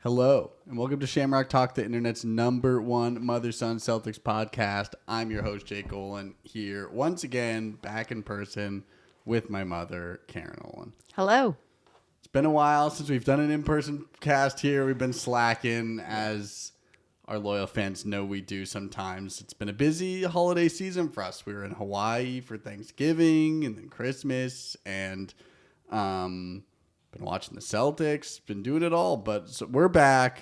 Hello, and welcome to Shamrock Talk, the internet's #1 mother-son Celtics podcast. I'm your host, Jake Olin, here once again, back in person with my mother, Karen Olin. Hello. It's been a while since we've done an in-person cast here. We've been slacking, as our loyal fans know we do sometimes. It's been a busy holiday season for us. We were in Hawaii for Thanksgiving and then Christmas, and been watching the Celtics, been doing it all. But so we're back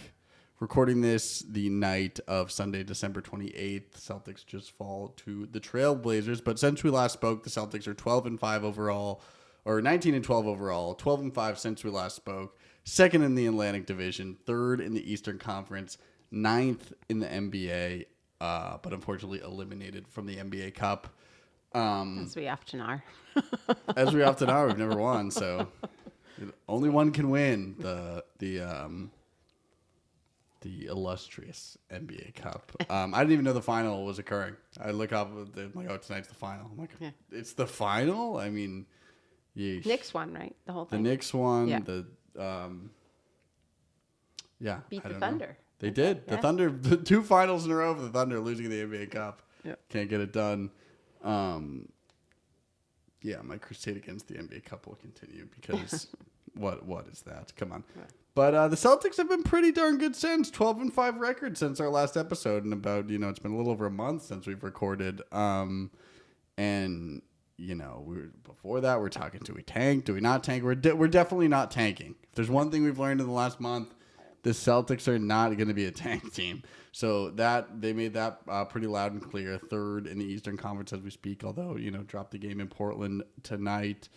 recording this the night of Sunday, December 28th. The Celtics just fall to the Trailblazers. But since we last spoke, the Celtics are 12-5 overall, or 19-12 overall, 12-5 since we last spoke. Second in the Atlantic Division, third in the Eastern Conference, ninth in the NBA, but unfortunately eliminated from the NBA Cup. As we often are. As we often are, we've never won, so only one can win the illustrious NBA Cup. I didn't even know the final was occurring. I look up, I'm like, oh, tonight's the final. I'm like, yeah. It's the final? I mean, yeesh. Knicks won, right? The whole thing. The Knicks won. Yeah. Beat the Thunder. They did. Yeah. The Thunder, the two finals in a row for the Thunder losing the NBA Cup. Yeah. Can't get it done. Yeah, my crusade against the NBA Cup will continue because what is that? Come on. Right. But the Celtics have been pretty darn good since. 12-5 record since our last episode, and about, it's been a little over a month since we've recorded. And before that, we're talking, do we tank? Do we not tank? We're definitely not tanking. If there's one thing we've learned in the last month, the Celtics are not going to be a tank team. So that they made that pretty loud and clear. Third in the Eastern Conference as we speak, although, dropped the game in Portland tonight.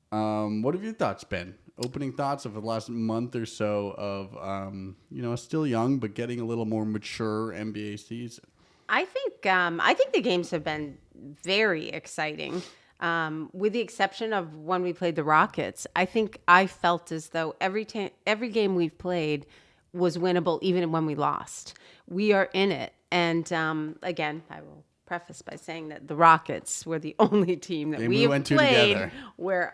What have your thoughts been? Opening thoughts of the last month or so of, a still young but getting a little more mature NBA season? I think the games have been very exciting. With the exception of when we played the Rockets, I think I felt as though every game we've played was winnable, even when we lost. We are in it. And again, I will preface by saying that the Rockets were the only team that we have played together where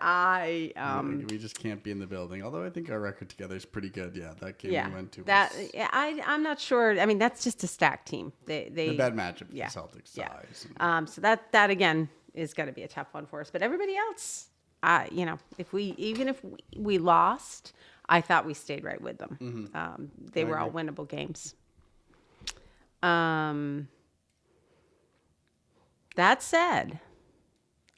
we just can't be in the building. Although I think our record together is pretty good. Yeah, that game we went to. I'm not sure. I mean, that's just a stacked team. They the bad matchup with the Celtics size. Yeah. So that again is going to be a tough one for us. But everybody else, if we lost, I thought we stayed right with them. Mm-hmm. They were all winnable games. That said,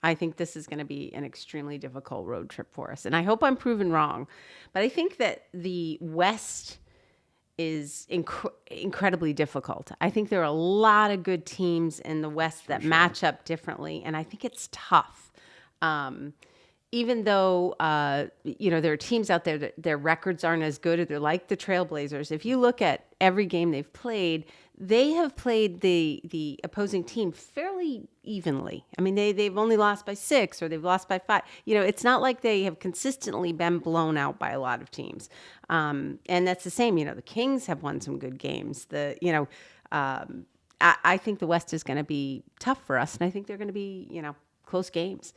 I think this is going to be an extremely difficult road trip for us. And I hope I'm proven wrong. But I think that the West is incredibly difficult. I think there are a lot of good teams in the West that match up differently. And I think it's tough. Even though, there are teams out there that their records aren't as good, or they're like the Trailblazers. If you look at every game they've played, they have played the opposing team fairly evenly. I mean, they've only lost by 6 or they've lost by 5. It's not like they have consistently been blown out by a lot of teams. And that's the same. The Kings have won some good games. I think the West is going to be tough for us, and I think they're going to be, close games.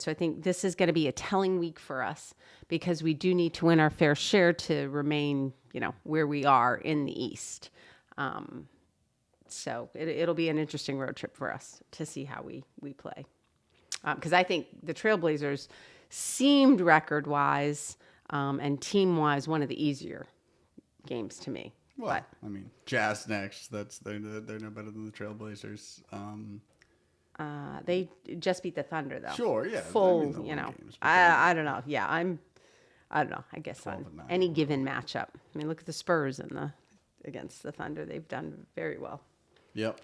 So I think this is going to be a telling week for us because we do need to win our fair share to remain, where we are in the East. So it'll be an interesting road trip for us to see how we play. Because I think the Trailblazers seemed record-wise and team-wise one of the easier games to me. Well, Jazz next. They're no better than the Trailblazers. They just beat the Thunder, though. Sure, yeah. Full, I don't know. Yeah, I don't know. I guess on any given matchup. I mean, look at the Spurs against the Thunder. They've done very well. Yep.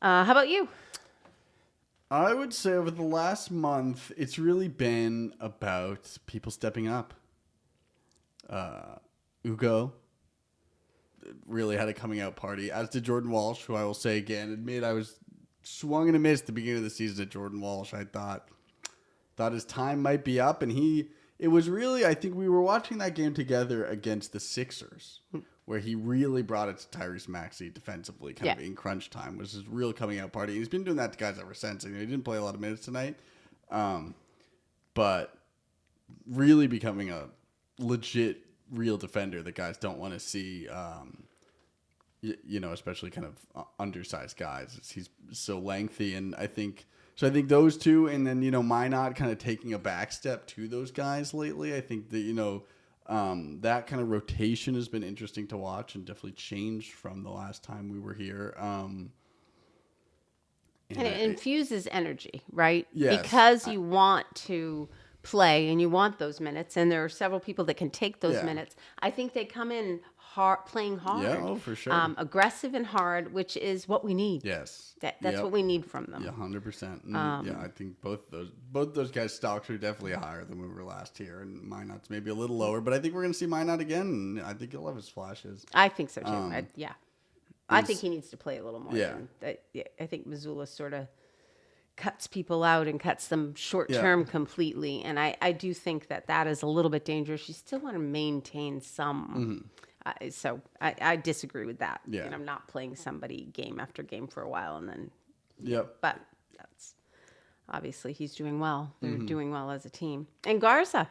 How about you? I would say over the last month, it's really been about people stepping up. Ugo really had a coming out party, as did Jordan Walsh, who I will say again, I was swung and a miss at the beginning of the season at Jordan Walsh. I thought his time might be up, and it was really, I think we were watching that game together against the Sixers, where he really brought it to Tyrese Maxey defensively, kind of in crunch time, was his real coming out party. He's been doing that to guys ever since. He didn't play a lot of minutes tonight, but really becoming a legit real defender that guys don't want to see. Especially kind of undersized guys. He's so lengthy, and I think those two, and then Minot kind of taking a back step to those guys lately. I think that that kind of rotation has been interesting to watch and definitely changed from the last time we were here. And it infuses energy, right? Yes. Because you want to play and you want those minutes, and there are several people that can take those minutes. I think they come in playing hard. Yeah, for sure. Aggressive and hard, which is what we need. Yes. That's what we need from them. Yeah, 100%. I think both those guys' stocks are definitely higher than we were last year, and Minot's maybe a little lower, but I think we're going to see Minot again, and I think he'll have his flashes. I think so too. I think he needs to play a little more. Yeah. I think Missoula sort of cuts people out and cuts them short term completely, and I do think that is a little bit dangerous. You still want to maintain some. So I disagree with that. Yeah. I'm not playing somebody game after game for a while and then. Yep. But that's obviously he's doing well. They're doing well as a team. And Garza,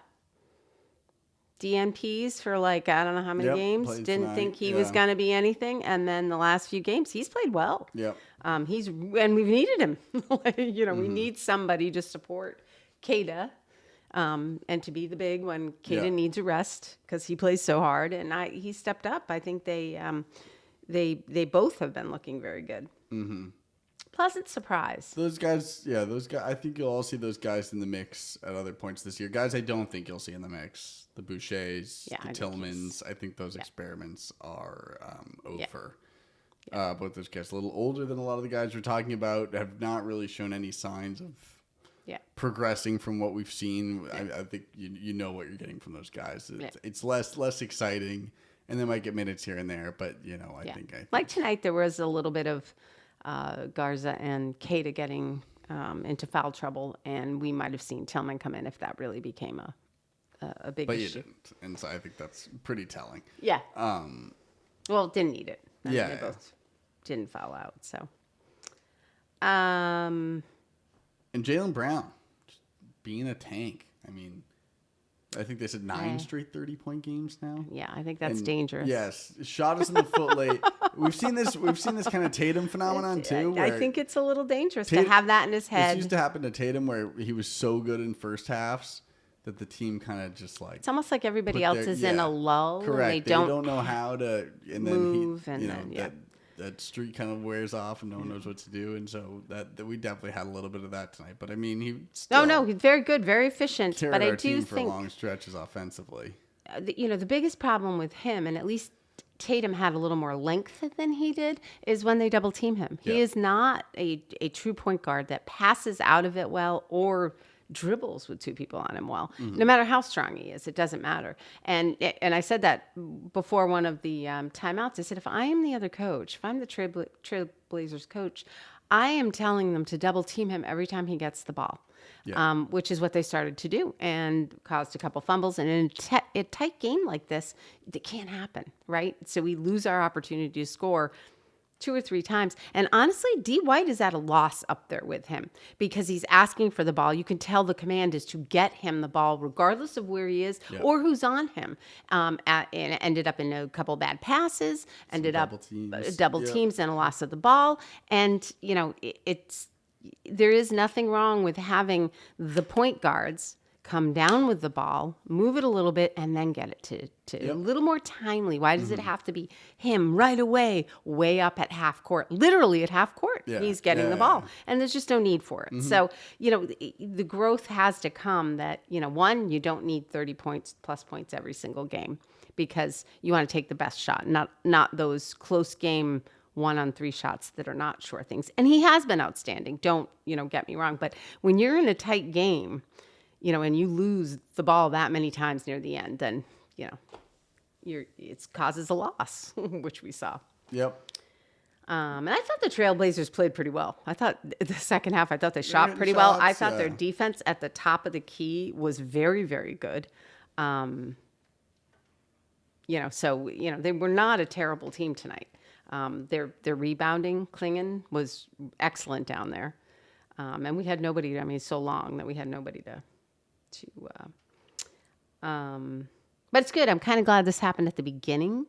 DNPs for I don't know how many games. Didn't tonight. think he was going to be anything, and then the last few games he's played well. Yep. And we've needed him. We need somebody to support Kada. And to be the big when Caden needs a rest because he plays so hard, and he stepped up. I think they both have been looking very good. Mm-hmm. Pleasant surprise. Those guys. I think you'll all see those guys in the mix at other points this year. Guys, I don't think you'll see in the mix. The Bouchers, the Tillmans. I think those experiments are over. Yeah. Both those guys, a little older than a lot of the guys we're talking about, have not really shown any signs of. Progressing from what we've seen. I think you know what you're getting from those guys. It's less exciting, and they might get minutes here and there, but I think like tonight there was a little bit of Garza and Kada getting into foul trouble, and we might have seen Tillman come in if that really became a big issue. But you didn't, and so I think that's pretty telling. Yeah. Well, didn't need it. They both didn't foul out. So. And Jaylen Brown, just being a tank. I mean, I think they said 9 straight 30-point games now. Yeah, I think that's dangerous. Yes, shot us in the foot late. We've seen this kind of Tatum phenomenon too. I think it's a little dangerous to have that in his head. It used to happen to Tatum where he was so good in first halves that the team kind of just it's almost like everybody else is in a lull. Correct. And they don't know how to move, that streak kind of wears off and no one knows what to do, and so that we definitely had a little bit of that tonight. But I mean, he's very good, very efficient. But I do think for long stretches offensively. The biggest problem with him, and at least Tatum had a little more length than he did, is when they double team him. He is not a true point guard that passes out of it well or dribbles with two people on him well. No matter how strong he is, it doesn't matter. And I said that before one of the timeouts. I said, if I am the other coach, if I'm the Trailblazers coach, I am telling them to double team him every time he gets the ball, which is what they started to do and caused a couple fumbles. And in a tight game like this, it can't happen, right? So we lose our opportunity to score 2 or 3 times. And honestly, D. White is at a loss up there with him because he's asking for the ball. You can tell the command is to get him the ball regardless of where he is or who's on him. And ended up in a couple bad passes, double teams and a loss of the ball. And, there is nothing wrong with having the point guards come down with the ball, move it a little bit, and then get it to a little more timely. Why does it have to be him right away, way up at half court? Literally at half court, he's getting the ball. And there's just no need for it. So, the growth has to come that, one, you don't need 30 plus points every single game because you want to take the best shot, not those close game 1-on-3 shots that are not sure things. And he has been outstanding. Don't, get me wrong. But when you're in a tight game, and you lose the ball that many times near the end, then, it causes a loss, which we saw. Yep. And I thought the Trailblazers played pretty well. I thought the second half, I thought they shot pretty well. I thought their defense at the top of the key was very, very good. So, they were not a terrible team tonight. Their rebounding, Klingon, was excellent down there. And we had nobody, so long that we had nobody to But it's good. I'm kind of glad this happened at the beginning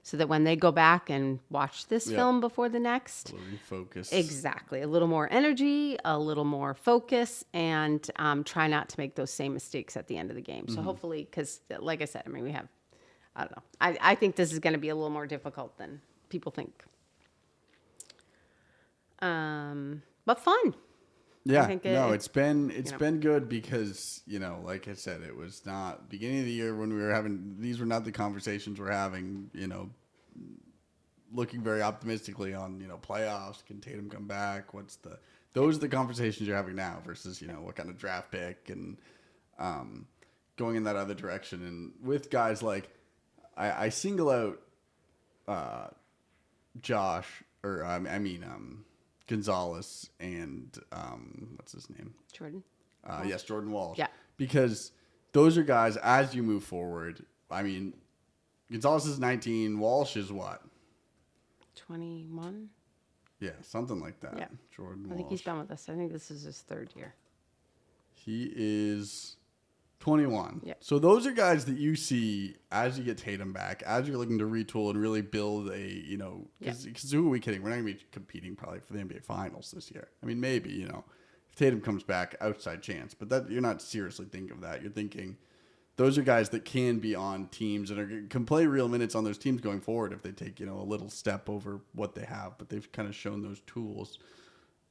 so that when they go back and watch this Yeah. film before the next, A little refocus. exactly, a little more energy, a little more focus, and try not to make those same mistakes at the end of the game. So hopefully, because like I said, I mean, we have, I don't know. I think this is going to be a little more difficult than people think. But fun. Yeah, think it's been good because, like I said, it was not beginning of the year when we were having, these were not the conversations we're having, looking very optimistically on, playoffs. Can Tatum come back? Those are the conversations you're having now versus, what kind of draft pick and going in that other direction. And with guys like, I single out Josh, or Gonzalez and what's his name? Jordan. Yes, Jordan Walsh. Yeah. Because those are guys, as you move forward, I mean, Gonzalez is 19. Walsh is what? 21? Yeah, something like that. Yeah. Jordan I Walsh. think he's done with us. I think this is his third year. He is 21. Yeah. So those are guys that you see as you get Tatum back, as you're looking to retool and really build a, because who are we kidding? We're not going to be competing probably for the NBA Finals this year. I mean, maybe, if Tatum comes back, outside chance. But that you're not seriously thinking of that. You're thinking those are guys that can be on teams and can play real minutes on those teams going forward if they take, a little step over what they have. But they've kind of shown those tools.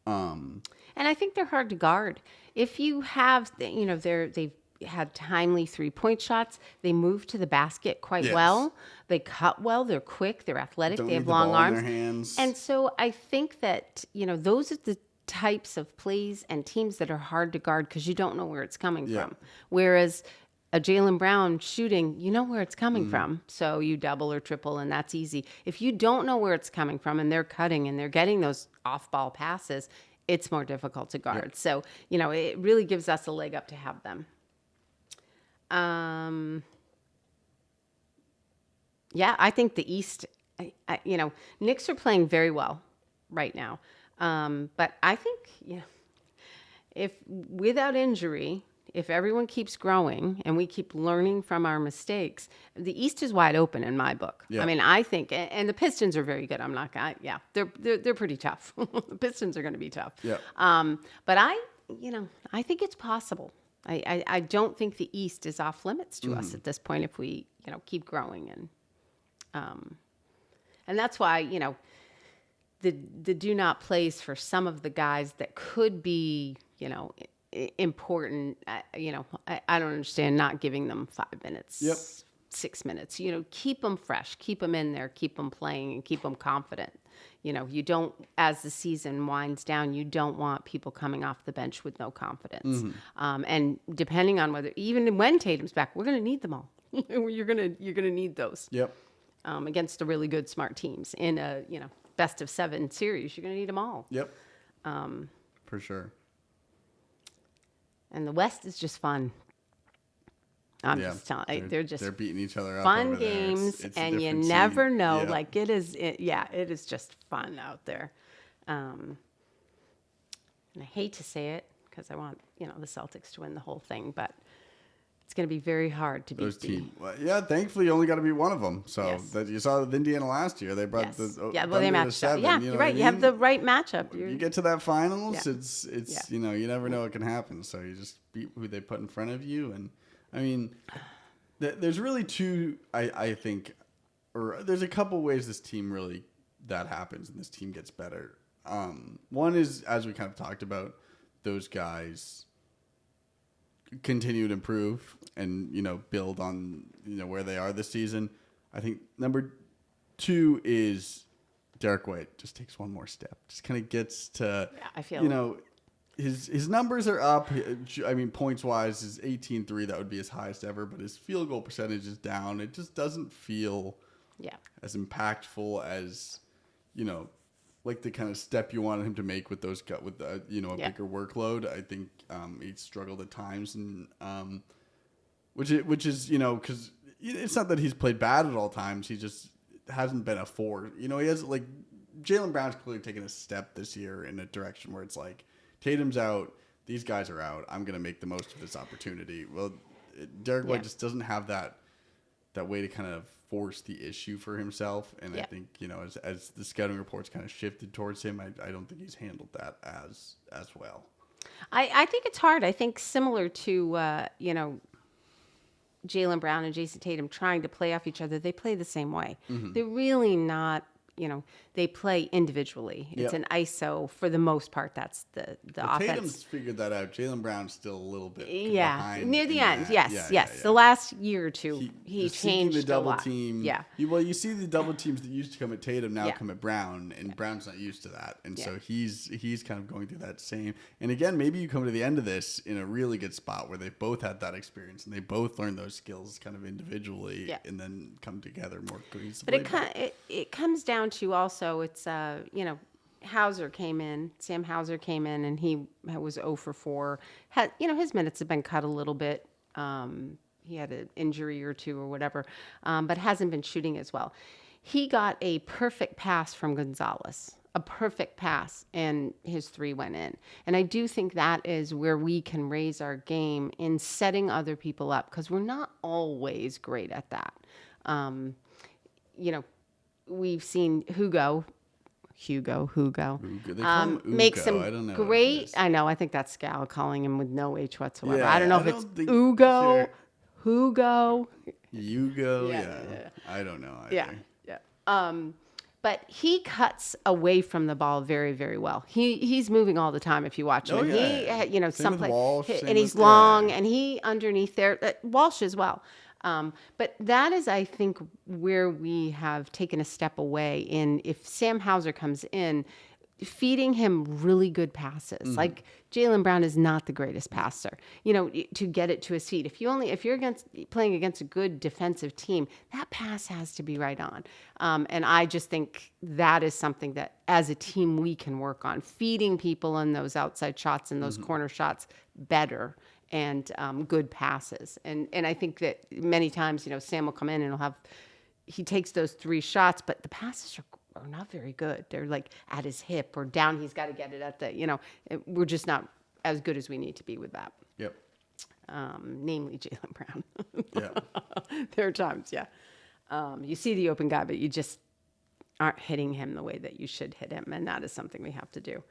And I think they're hard to guard. If you have, they've had timely 3-point shots. They move to the basket quite well. They cut well. They're quick. They're athletic. Don't they have need the long ball in arms. their hands. And so I think that, those are the types of plays and teams that are hard to guard because you don't know where it's coming from. Whereas a Jaylen Brown shooting, you know where it's coming from. So you double or triple, and that's easy. If you don't know where it's coming from and they're cutting and they're getting those off-ball passes, it's more difficult to guard. Yep. So, it really gives us a leg up to have them. Yeah, I think the East, Knicks are playing very well right now. But I think, if without injury, if everyone keeps growing and we keep learning from our mistakes, the East is wide open in my book. Yeah. I mean, I think, and the Pistons are very good. I'm not gonna, they're pretty tough. The Pistons are going to be tough. Yeah. But I think it's possible. I don't think the East is off limits to us at this point if we, keep growing and that's why, the do not plays for some of the guys that could be, important. I don't understand not giving them 5 minutes, 6 minutes. Keep them fresh, keep them in there, keep them playing, and keep them confident. You don't, as the season winds down, you don't want people coming off the bench with no confidence. And depending on whether, even when Tatum's back, we're going to need them all. You're gonna need those. Yep. Against the really good, smart teams in a best of 7 series, you're going to need them all. Yep. For sure. And the West is just fun. I'm just telling you, they're beating each other up. Fun over games, there. It's a and you different never scene. know. Yeah. Like it is just fun out there. And I hate to say it because I want the Celtics to win the whole thing, but it's going to be very hard to beat those teams. Well, yeah, thankfully you only got to beat one of them. So Yes. that you saw with Indiana last year, they brought Yes. the Yeah, well, they Thunder to matched up. 7. Yeah, you know you're what right. I You have mean? the right matchup. You get to that finals, Yeah. it's you never know what can happen. So you just beat who they put in front of you, and I mean, there's really two. I think, or there's a couple ways this team really that happens, and this team gets better. One is, as we kind of talked about, those guys continue to improve and build on where they are this season. I think number 2 is Derek White just takes one more step, just kind of gets to I feel his numbers are up. I mean, points wise is 18-3, that would be his highest ever, but his field goal percentage is down. It just doesn't feel as impactful as like the kind of step you wanted him to make with those with a bigger workload. I think he struggled at times, and which is because it's not that he's played bad at all times. He just hasn't been a 4. He has like Jaylen Brown's clearly taken a step this year in a direction where it's like Tatum's out, these guys are out. I'm gonna make the most of this opportunity. Well, Derek White just doesn't have that that way to kind of force the issue for himself. And I think, as the scouting reports kind of shifted towards him, I don't think he's handled that as well. I think it's hard. I think similar to, Jaylen Brown and Jason Tatum trying to play off each other, they play the same way. They're really not, they play individually. It's an ISO for the most part. That's the offense. Tatum's figured that out. Jaylen Brown's still a little bit behind. Near the end. that. Yes. Yeah. The last year or two, he changed the double a lot. team. Yeah. You see the double teams that used to come at Tatum now come at Brown, and Brown's not used to that. And so he's kind of going through that same. And again, maybe you come to the end of this in a really good spot where they've both had that experience and they both learned those skills kind of individually and then come together more cohesively. But it comes down to also, it's, Hauser came in, Sam Hauser came in, and he was 0 for 4. His minutes have been cut a little bit. He had an injury or two or whatever, but hasn't been shooting as well. He got a perfect pass from Gonzalez, a perfect pass, and his 3 went in. And I do think that is where we can raise our game in setting other people up, because we're not always great at that. We've seen Hugo. They call him make Ugo. some I don't know great. I know. I think that's Scal calling him with no H whatsoever. Yeah, I don't know if it's Ugo, Hugo. Hugo. Yeah. I don't know either. Yeah. But he cuts away from the ball very, very well. He's moving all the time if you watch him. And Same with Walsh, and he's long, and he underneath there. Walsh as well. But that is, I think, where we have taken a step away in, if Sam Hauser comes in, feeding him really good passes. Like Jaylen Brown is not the greatest passer, to get it to his feet. If you're playing against a good defensive team, that pass has to be right on. And I just think that is something that as a team we can work on, feeding people in those outside shots and those corner shots better. And good passes. And I think that many times, Sam will come in and he takes those 3 shots, but the passes are not very good. They're like at his hip or down. He's got to get it at the, we're just not as good as we need to be with that. Yep. Namely Jaylen Brown. Yeah. There are times, you see the open guy, but you just aren't hitting him the way that you should hit him. And that is something we have to do.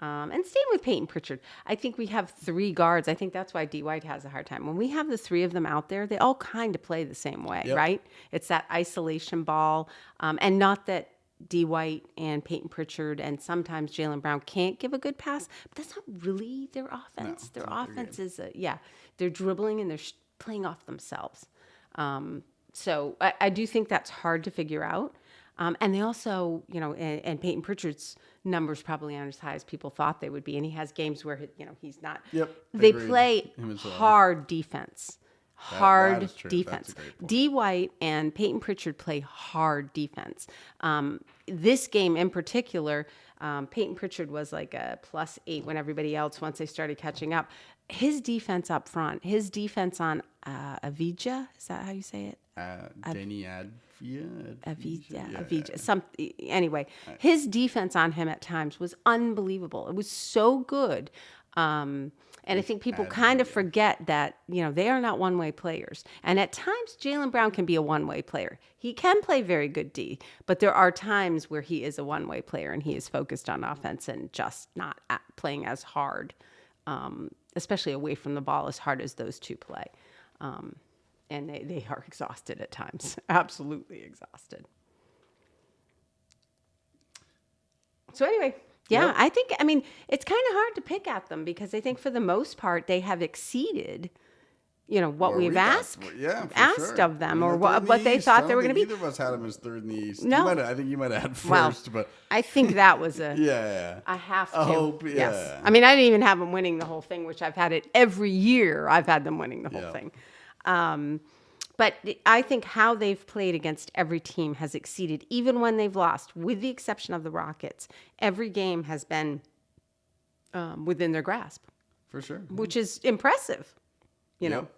And same with Peyton Pritchard. I think we have 3 guards. I think that's why D. White has a hard time. When we have the 3 of them out there, they all kind of play the same way, right? It's that isolation ball. And not that D. White and Peyton Pritchard and sometimes Jaylen Brown can't give a good pass, but that's not really their offense. Their offense is, they're dribbling and they're playing off themselves. So I do think that's hard to figure out. And they also, and Peyton Pritchard's numbers probably aren't as high as people thought they would be. And he has games where, he's not. Yep. They play hard defense. Hard defense. D. White and Peyton Pritchard play hard defense. This game in particular, Peyton Pritchard was like a +8 when everybody else, once they started catching up. His defense up front, his defense on Avija, is that how you say it? Avija. Anyway, his defense on him at times was unbelievable. It was so good. And I think people kind of forget that, they are not one-way players. And at times, Jaylen Brown can be a one-way player. He can play very good D, but there are times where he is a one-way player and he is focused on offense and just not playing as hard, especially away from the ball, as hard as those 2 play. And they are exhausted at times, absolutely exhausted. So anyway, I think, it's kind of hard to pick at them because I think for the most part, they have exceeded, what we've asked of them or what they thought they were going to be. Neither of us had them as 3rd in the East. No. I think you might have had 1st, but I think that was a have to. I hope, Yes. I didn't even have them winning the whole thing, which I've had it every year. I've had them winning the whole thing. But I think how they've played against every team has exceeded, even when they've lost, with the exception of the Rockets. Every game has been within their grasp. For sure. Which is impressive, know,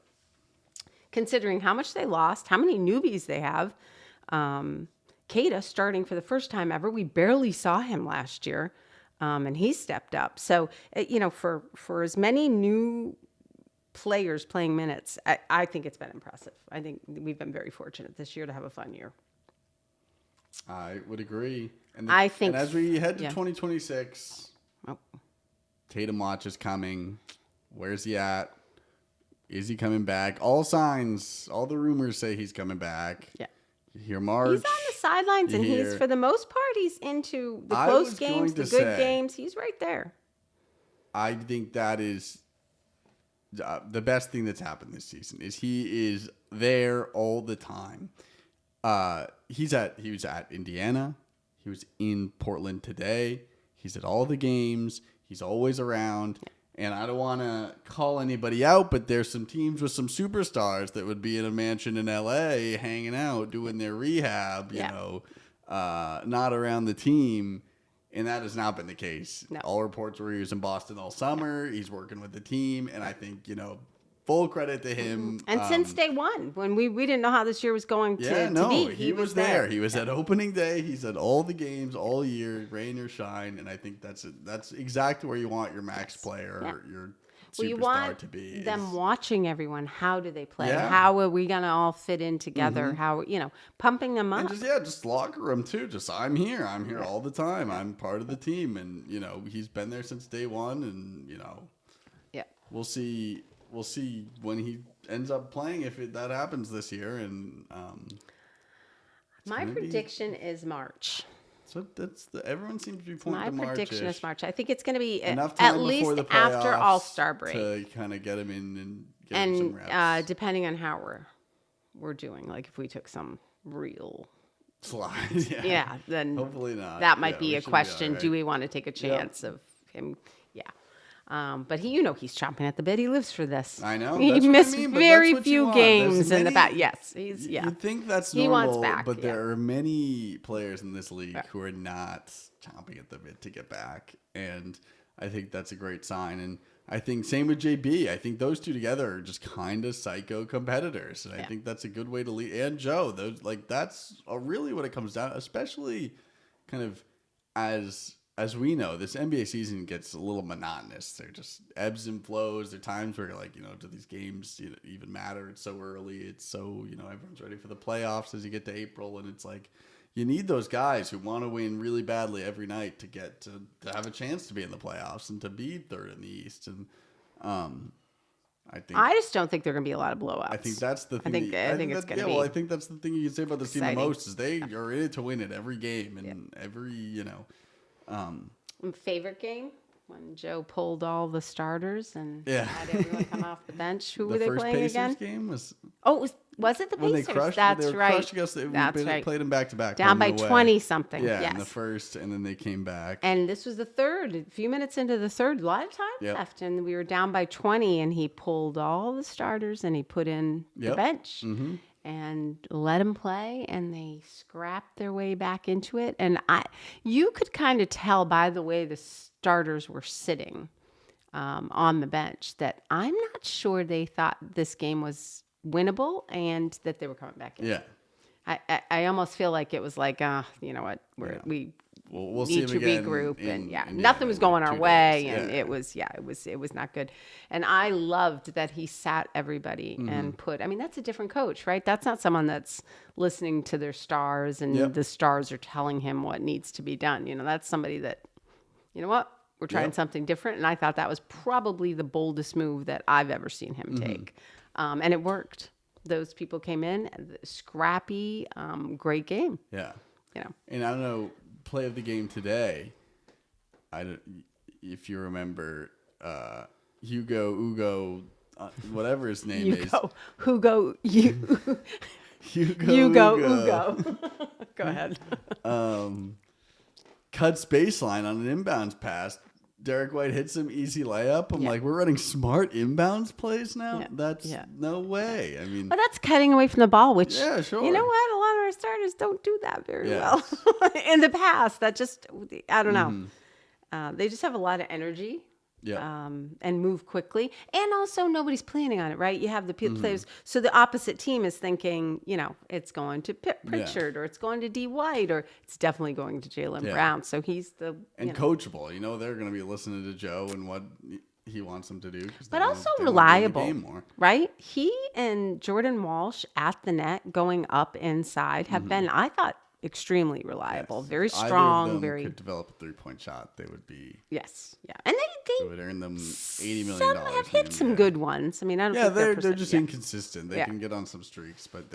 considering how much they lost, how many newbies they have. Keita starting for the first time ever. We barely saw him last year, and he stepped up. So, for as many new players playing minutes. I think it's been impressive. I think we've been very fortunate this year to have a fun year. I would agree. And I think, and as we head to 2026, oh. Tatum watch is coming. Where's he at? Is he coming back? All signs, all the rumors say he's coming back. Yeah. You hear March. He's on the sidelines, and he's, for the most part, he's into the close games, the good games. He's right there. I think that is the best thing that's happened this season is he is there all the time. He was at Indiana. He was in Portland today. He's at all the games. He's always around. And I don't want to call anybody out, but there's some teams with some superstars that would be in a mansion in LA hanging out, doing their rehab, you know, not around the team. And that has not been the case. No. All reports were he was in Boston all summer. He's working with the team. And I think, full credit to him. And since day one, when we didn't know how this year was going to be. He was there. He was at opening day. He's at all the games all year, rain or shine. And I think that's exactly where you want your max player or your superstar you want to be. Them watching everyone. How do they play? Yeah. How are we going to all fit in together? How, pumping them up. And just locker room too. Just, I'm here all the time. I'm part of the team. And, he's been there since day one. And, we'll see. We'll see when he ends up playing if that happens this year. And my prediction is March. So everyone seems to be pointing to March. My prediction is March. I think it's going to be at least after All-Star break to kind of get him in and get him some reps. And depending on how we're doing, like if we took some real slide, then hopefully not. That might be a question. Right. Do we want to take a chance of him? Yeah. But he's chomping at the bit. He lives for this. I know. He missed very few games in the past. Yes, You think that's normal, he wants back, but there are many players in this league who are not chomping at the bit to get back, and I think that's a great sign. And I think same with JB. I think those two together are just kind of psycho competitors, and I think that's a good way to lead. And Joe, that's really what it comes down, especially kind of as we know, this NBA season gets a little monotonous. They're just ebbs and flows. There are times where you're like, do these games even matter? It's so early. It's so, everyone's ready for the playoffs as you get to April. And it's like, you need those guys who want to win really badly every night to get to have a chance to be in the playoffs and to be third in the East. And I just don't think there are going to be a lot of blowouts. I think that's the thing. I think it's going to be. Well, I think that's the thing you can say about this team the most is they are in it to win it every game and every, favorite game when Joe pulled all the starters and had everyone come off the bench. Who were they playing again? The first Pacers game was. Oh, was it the Pacers? When they crushed, That's they right. Crushed us. That's right. Played them back to back. Down by 20 something. Yeah, in the first, and then they came back. And this was the third. A few minutes into the third, live time left, and we were down by 20. And he pulled all the starters and he put in the bench. Mm-hmm. And let them play, and they scrapped their way back into it. And you could kind of tell by the way the starters were sitting on the bench that I'm not sure they thought this game was winnable and that they were coming back in. Yeah. I almost feel like it was like, you know what, we we'll need to regroup, and nothing was going our way, and it was not good. And I loved that he sat everybody and put. I mean, that's a different coach, right? That's not someone that's listening to their stars and the stars are telling him what needs to be done. That's somebody that, what, we're trying something different, and I thought that was probably the boldest move that I've ever seen him take, and it worked. Those people came in, scrappy, great game. Yeah. And I don't know, play of the game today. If you remember, Hugo, whatever his name is. Hugo. Go ahead. Cuts baseline on an inbounds pass. Derek White hits him, easy layup. I'm like, we're running smart inbounds plays now? Yeah. That's no way. I mean, but that's cutting away from the ball, which, sure. You know what? A lot of our starters don't do that very well. In the past, that just, I don't know. They just have a lot of energy. Yeah. And move quickly. And also nobody's planning on it, right? You have the players. So the opposite team is thinking, it's going to Pritchard or it's going to D. White or it's definitely going to Jaylen Brown. So he's the... And coachable. They're going to be listening to Joe and what he wants them to do. But also they wanna be in the reliable, game more. right? He and Jordan Walsh at the net going up inside have been, I thought, extremely reliable. Yes. Very If either strong. of them Very could develop a 3-point shot, they would be. yes, yeah, and It would earn them $80 million. some have hit some good ones. I mean, I don't Yeah, think they're just yeah. inconsistent. They can get on some streaks, but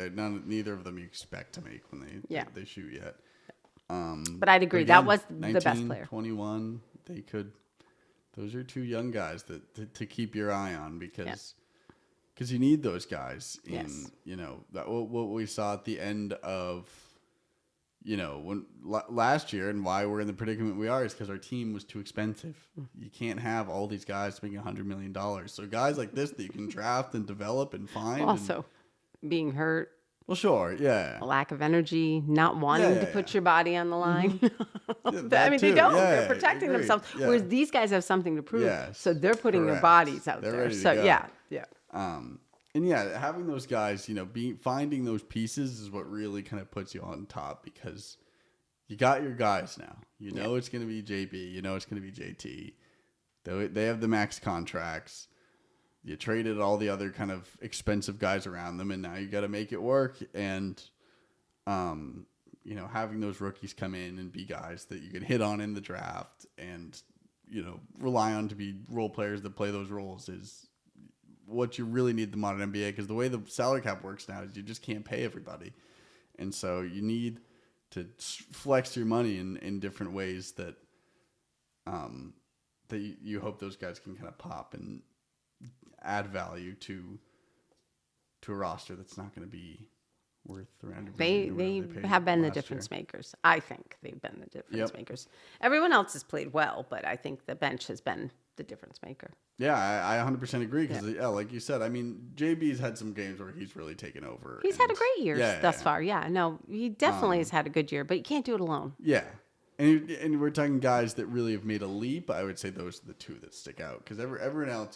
neither of them you expect to make when they shoot yet. But I'd agree, again, that was the 19, best player. 21, they could. Those are two young guys to keep your eye on because you need those guys in what we saw at the end of when last year, and why we're in the predicament we are is because our team was too expensive. You can't have all these guys making $100 million. So guys like this that you can draft and develop and find. Also, being hurt. Well, sure, yeah. A lack of energy, not wanting to put your body on the line. That I mean, too. they don't. Yeah, They're protecting agreed. themselves. Yeah. Whereas these guys have something to prove. Yes, So they're putting their correct. bodies out They're there. ready to So go. yeah. And having those guys, finding those pieces is what really kind of puts you on top because you got your guys now. You know it's going to be JB. You know it's going to be JT. They have the max contracts. You traded all the other kind of expensive guys around them, and now you got to make it work. And, having those rookies come in and be guys that you can hit on in the draft and, rely on to be role players that play those roles is what you really need the modern NBA, because the way the salary cap works now is you just can't pay everybody. And so you need to flex your money in different ways that you hope those guys can kind of pop and add value to a roster that's not going to be worth $300 million. They have been the difference makers. I think they've been the difference makers. Everyone else has played well, but I think the bench has been the difference maker. Yeah, I 100% agree because, like you said, I mean, JB's had some games where he's really taken over. He's had a great year thus far. Yeah, no, he definitely has had a good year, but you can't do it alone. Yeah. And we're talking guys that really have made a leap. I would say those are the two that stick out because everyone else,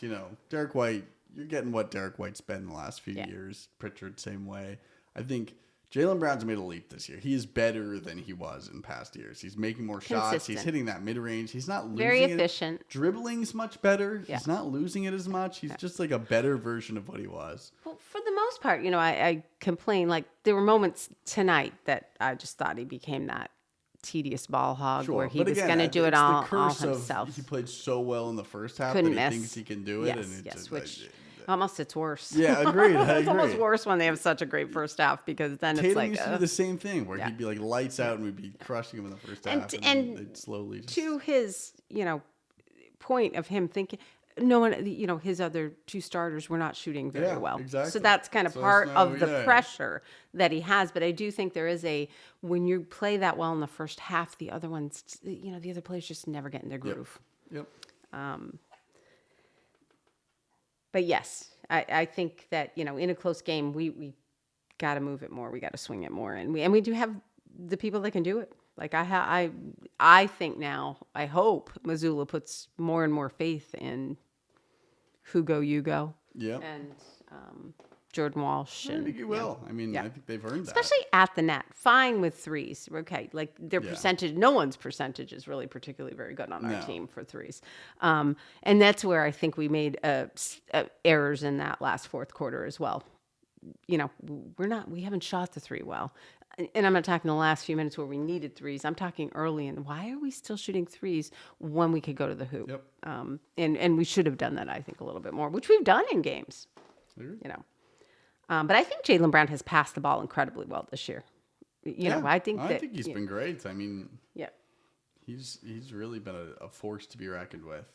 Derek White, you're getting what Derek White's been in the last few years. Pritchard, same way. I think Jaylen Brown's made a leap this year. He is better than he was in past years. He's making more shots. He's hitting that mid-range. He's not losing very efficient. Dribbling's much better. Yeah. He's not losing it as much. He's just like a better version of what he was. Well, for the most part, I complain. Like, there were moments tonight that I just thought he became that tedious ball hog where he was going to do it all himself. He played so well in the first half Couldn't that miss. he thinks he can do it. Almost it's worse. Yeah, agreed. It's almost worse when they have such a great first half because then Tatum it's like used to do the same thing where he'd be like lights out and we'd be crushing him in the first half, and they'd slowly to his point of him thinking no one his other two starters were not shooting very well. Exactly. So that's kind of part of the pressure that he has. But I do think there is when you play that well in the first half, the other ones, the other players just never get in their groove. Yep. But yes, I think that, in a close game, we got to move it more. We got to swing it more. And we do have the people that can do it. Like I think now, I hope Missoula puts more and more faith in Hugo, and Jordan Walsh. I think he will. I mean, I think they've earned that. Especially at the net. Fine with threes. Okay, like their percentage, no one's percentage is really particularly very good on our team for threes. And that's where I think we made errors in that last fourth quarter as well. We haven't shot the three well. And I'm not talking the last few minutes where we needed threes. I'm talking early. And why are we still shooting threes when we could go to the hoop? Yep. And we should have done that, I think, a little bit more, which we've done in games. But I think Jaylen Brown has passed the ball incredibly well this year. I think he's been great. I mean, he's really been a force to be reckoned with.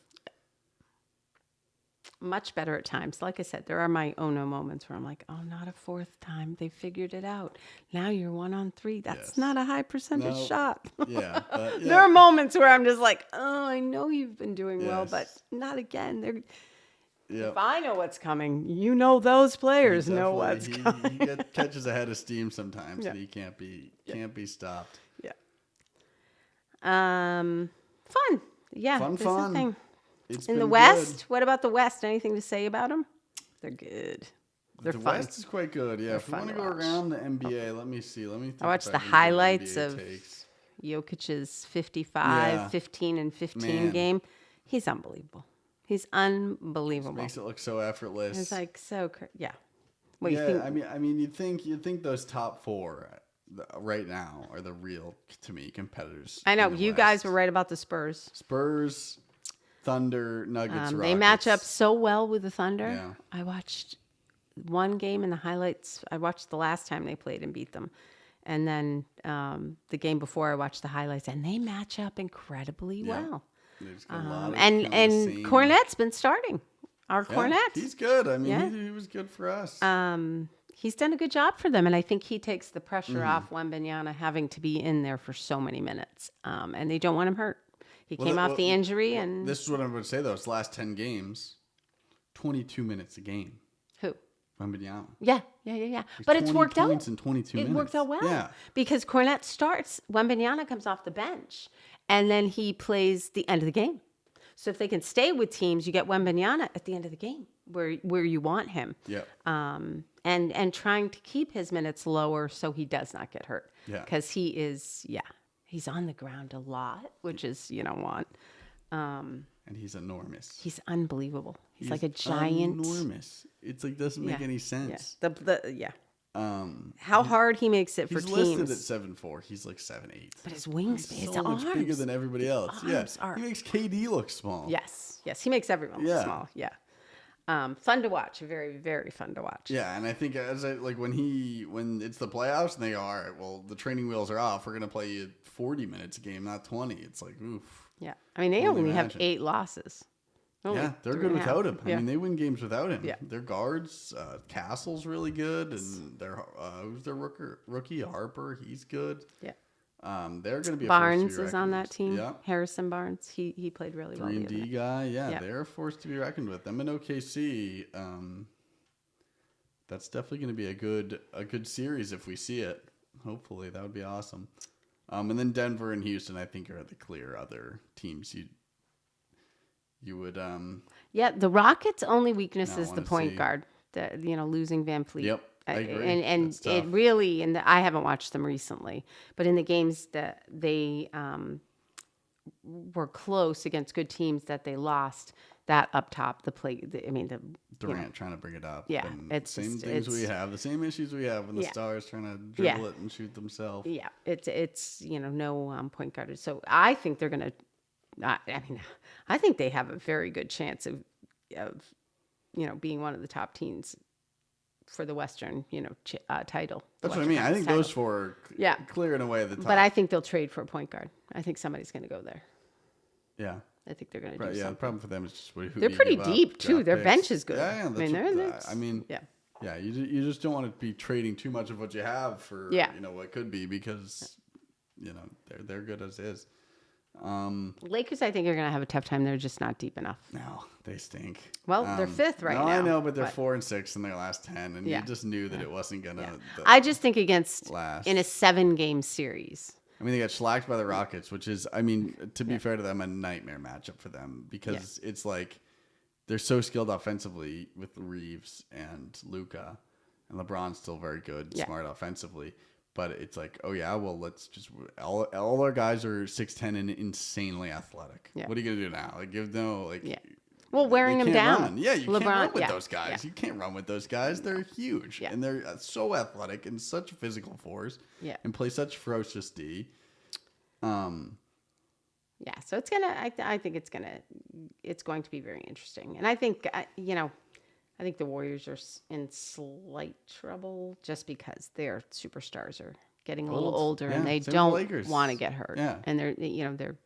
Much better at times. Like I said, there are my oh no moments where I'm like, oh, not a fourth time. They figured it out. Now you're 1-on-3. That's not a high percentage shot. Yeah, There are moments where I'm just like, oh, I know you've been doing well, but not again. If I know what's coming, those players know what's coming. He catches a head of steam sometimes, and he can't be stopped. Yeah. Fun. Yeah. Fun. In the West, good. What about the West? Anything to say about them? They're good. They're fun. The West is quite good. Yeah. If we want to go around the NBA, let me see. I watched the highlights of Jokic's 55, 15 and 15 game. He's unbelievable. He's unbelievable. Makes it look so effortless. It's like yeah. What Yeah, you think? I mean, you'd think those top four right now are the real, to me, competitors. I know in the you West. guys were right about the Spurs. Spurs, Thunder, Nuggets, Rockets. They match up so well with the Thunder. Yeah. I watched one game in the highlights. I watched the last time they played and beat them. And then the game before, I watched the highlights, and they match up incredibly well. There's a lot of And Cornette's been starting. Our Cornette. He's good. I mean, he was good for us. He's done a good job for them, and I think he takes the pressure off Wembanyama having to be in there for so many minutes, and they don't want him hurt. He came off the injury, and this is what I'm going to say though. His last 10 games, 22 minutes a game. Who? Wembanyama. Yeah. But it's worked out. Points in 22 minutes. It worked out well. Yeah. Because Cornette starts, Wembanyama comes off the bench, and then he plays the end of the game. So if they can stay with teams, you get Wembanyama at the end of the game where you want him. Yeah. And trying to keep his minutes lower so he does not get hurt. Yeah. Because he's on the ground a lot, which is you don't want. And he's enormous. He's unbelievable. He's like a giant. Enormous. It's like doesn't make any sense. Yeah. How hard he makes it for he's teams. listed at 7'4". He's like 7'8". But his wingspan, his so much arms, bigger than everybody else. Yeah, are- he makes KD look small. Yes, he makes everyone look small. Yeah. Fun to watch. Very, very fun to watch. Yeah, and I think when it's the playoffs and they go, all right, well, the training wheels are off. We're gonna play you 40 minutes a game, not 20. It's like, oof. Yeah, I mean they only have 8 losses. Yeah, they're good without him. Yeah. I mean, they win games without him. Yeah. Their guards, Castle's really good, and their who's their rookie Harper? He's good. Yeah. They're going to be Barnes a force to be is on that team. Yeah. Harrison Barnes, he played really well. 3-and-D guy. Yeah, Yeah. they're a force to be reckoned with. Them in OKC. That's definitely going to be a good series if we see it. Hopefully, that would be awesome. And then Denver and Houston, I think, are the clear other teams you would Yeah, the Rockets' only weakness is the wanna point see. guard. Losing Van Fleet. Yep, I agree. And That's it tough. really, I haven't watched them recently, but in the games that they were close against good teams that they lost, that up top, Durant trying to bring it up. Yeah, and it's same just- things it's- we have, the same issues we have when the Yeah. Stars trying to dribble it and shoot themselves. Yeah, it's no point guard. So I think they're gonna. I think they have a very good chance of being one of the top teams for the Western title. That's what I mean. I think those four are clear in a way at the top. But I think they'll trade for a point guard. I think somebody's going to go there. Yeah. I think they're going to do Right, something. the problem for them is just who They're do you pretty give up? deep too. Draft Their picks. bench is good. Yeah, Yeah. you just don't want to be trading too much of what you have for what could be because they're good as is. Lakers, I think, are going to have a tough time. They're just not deep enough. No, they stink. Well, they're 5th right now. I know, but they're 4-6 in their last 10, and Yeah. you just knew that it wasn't gonna. I just think against last. in a 7-game series. I mean, they got shellacked by the Rockets, which is, I mean, to be fair to them, a nightmare matchup for them because it's like they're so skilled offensively with Reeves and Luka, and LeBron's still very good, smart offensively. But it's like, oh yeah, well let's just all our guys are 6'10" and insanely athletic. Yeah. What are you gonna do now? Like Well, wearing they them can't down. run. Yeah, you LeBron, can't run with yeah, those guys. yeah. You can't run with those guys. They're huge and they're so athletic and such a physical force. Yeah. And play such ferocious D. Yeah, so it's gonna. I think it's going to be very interesting, and I think I think the Warriors are in slight trouble just because their superstars are getting a little older and they don't want to get hurt. Yeah. And their defense.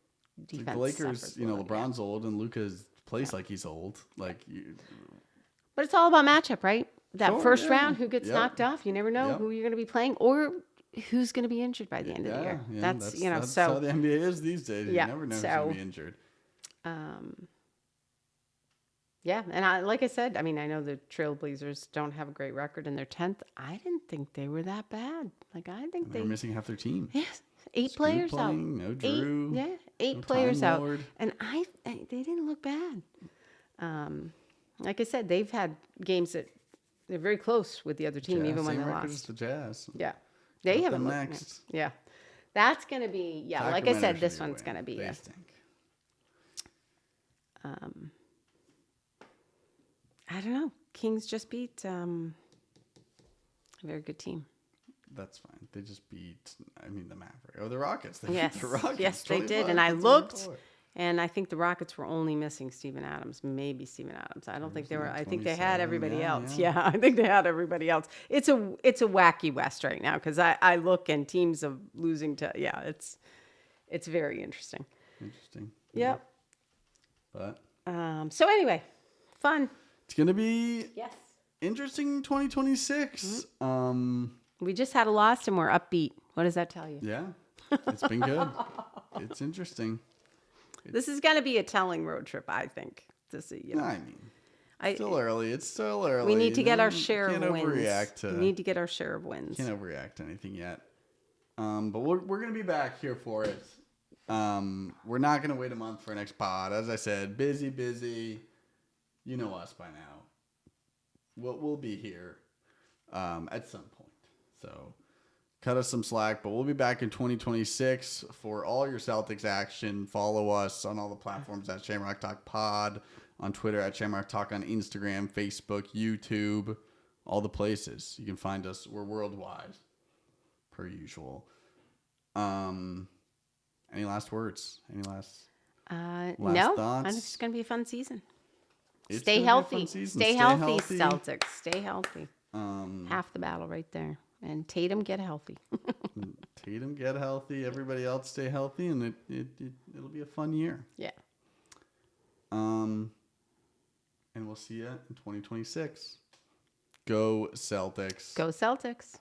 Like the Lakers, suffers a little, LeBron's old and Luka plays like he's old. But But it's all about matchup, right? That Sure, first yeah. round, who gets Yep. knocked off, you never know Yep. who you're going to be playing or who's going to be injured by the end of the year. That's how the NBA is these days. Yeah, You never know who's so- gonna be injured. Yeah, and like I said, I mean, I know the Trailblazers don't have a great record and they're 10th. I didn't think they were that bad. Like I think They're missing half their team. Yes, 8 Scoot players out. playing, no Drew. 8 no players Time out, Lord. and they didn't look bad. Like I said, they've had games that they're very close with the other team, Jazz, even when same they record as lost. the Jazz. Yeah, they Got haven't them looked. next. Yeah, that's gonna be like I said, Sacramento's this gonna one's win. gonna be. They stink. I don't know. Kings just beat a very good team. That's fine. They just beat, the Mavericks. Oh, the Rockets. They Yes, beat the Rockets. yes, they did. 25 And I to looked, 24. and I think the Rockets were only missing Steven Adams, maybe Steven Adams. I don't think they were. I think they had 27, everybody yeah, else. yeah. Yeah, I think they had everybody else. It's a wacky West right now because I look and teams of losing to it's very interesting. Interesting. Yep. But So anyway, fun. it's going to be Yes. interesting 2026. We just had a loss and we're upbeat. What does that tell you? Yeah. It's been good. It's interesting. This is going to be a telling road trip, I think. To see, Still early. It's still early. We need to get our share Can't of wins. overreact We need to get our share of wins. Can't overreact to anything yet. But we're going to be back here for it. We're not going to wait a month for our next pod. As I said, busy. You know us by now. We'll be here at some point. So cut us some slack, but we'll be back in 2026 for all your Celtics action. Follow us on all the platforms at Shamrock Talk Pod, on Twitter at Shamrock Talk, on Instagram, Facebook, YouTube, all the places. You can find us. We're worldwide, per usual. Any last words? Any last no, thoughts? it's just going to be a fun season. It's Stay gonna be a healthy. fun season. Stay healthy, Celtics. Stay healthy. Half the battle right there. And Tatum, get healthy. Tatum, get healthy. Everybody else, stay healthy, and it'll be a fun year. Yeah. And we'll see you in 2026. Go Celtics. Go Celtics.